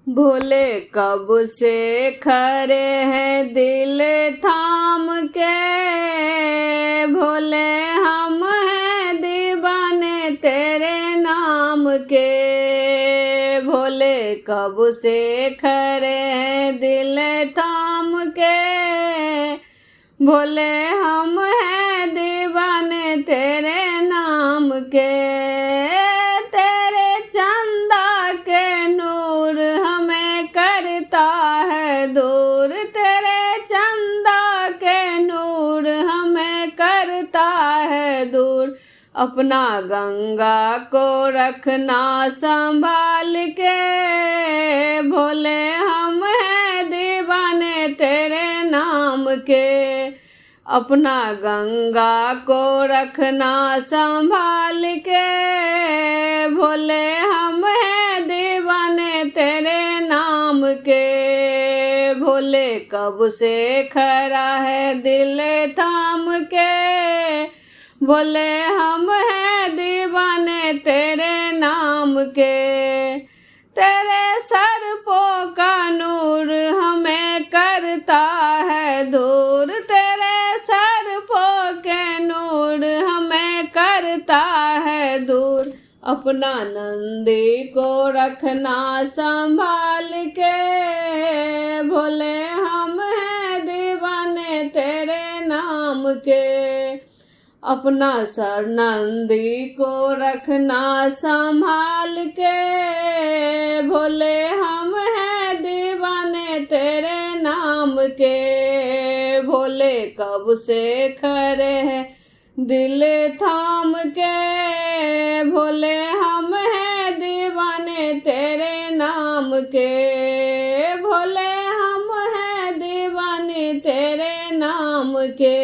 भोले कब से खड़े हैं दिल थाम के, भोले हम हैं दीवाने तेरे नाम के। भोले कब से खड़े हैं दिल थाम के, भोले हम हैं दीवाने तेरे नाम के। तेरे चंदा के नूर हमें करता है दूर, तेरे चंदा के नूर हमें करता है दूर। अपना गंगा को रखना संभाल के, भोले हम हैं दीवाने तेरे नाम के। अपना गंगा को रखना संभाल के, भोले हम हैं दीवाने तेरे नाम के। भोले कब से खड़ा है दिल थाम के, भोले हम हैं दीवाने तेरे नाम के। तेरे सर्पों का नूर हमें करता है दूर, तेरे सर्पों के नूर हमें करता है दूर। अपना नंदी को रखना संभाल के, भोले हम हैं दीवाने तेरे नाम के। अपना सर नंदी को रखना संभाल के, भोले हम हैं दीवाने तेरे नाम के। भोले कब से खड़े हैं दिल थाम के, भोले हम हैं दीवाने तेरे नाम के। भोले हम हैं दीवाने तेरे नाम के।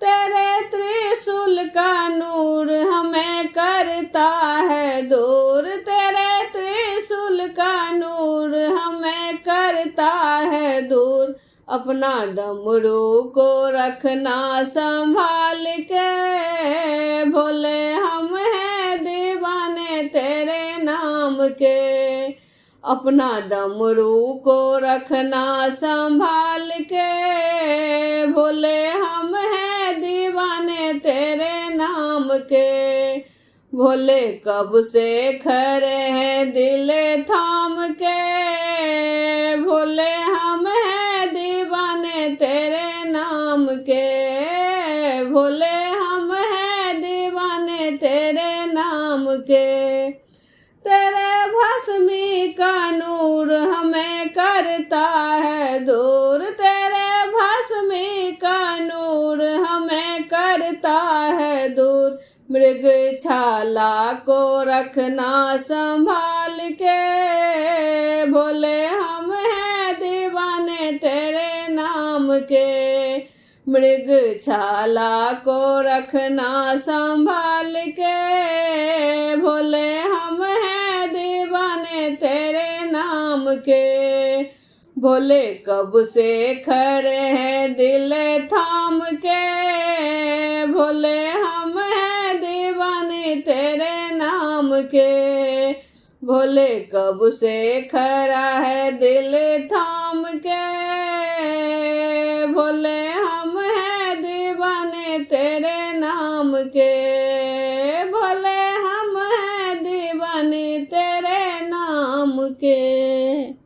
तेरे त्रिशूल का नूर हमें करता है दूर, तेरे त्रिशूल का नूर हमें करता है दूर। अपना डमरू को रखना संभाल के, भोले हम हैं दीवाने तेरे नाम के। अपना डमरू को रखना संभाल के, भोले हम हैं दीवाने तेरे नाम के। भोले कब से खड़े हैं दिल थाम के, भोले हम हैं दीवाने तेरे नाम के। भोले हम हैं दीवाने तेरे नाम के। तेरे भस्मी का नूर हमें करता है दूर, तेरे भस्मी का नूर हमें करता है दूर। मृग छाला को रखना संभाल के, भोले हम हैं दीवाने तेरे नाम के। मृग छाला को रखना संभाल के, भोले हम हैं दीवाने तेरे नाम के। भोले कब से खड़े हैं दिल थाम के, भोले हम हैं दीवाने तेरे नाम के। भोले कब से खड़ा है दिल थाम के, भोले हम हैं दीवाने तेरे नाम के। भोले हम हैं दीवाने तेरे नाम के।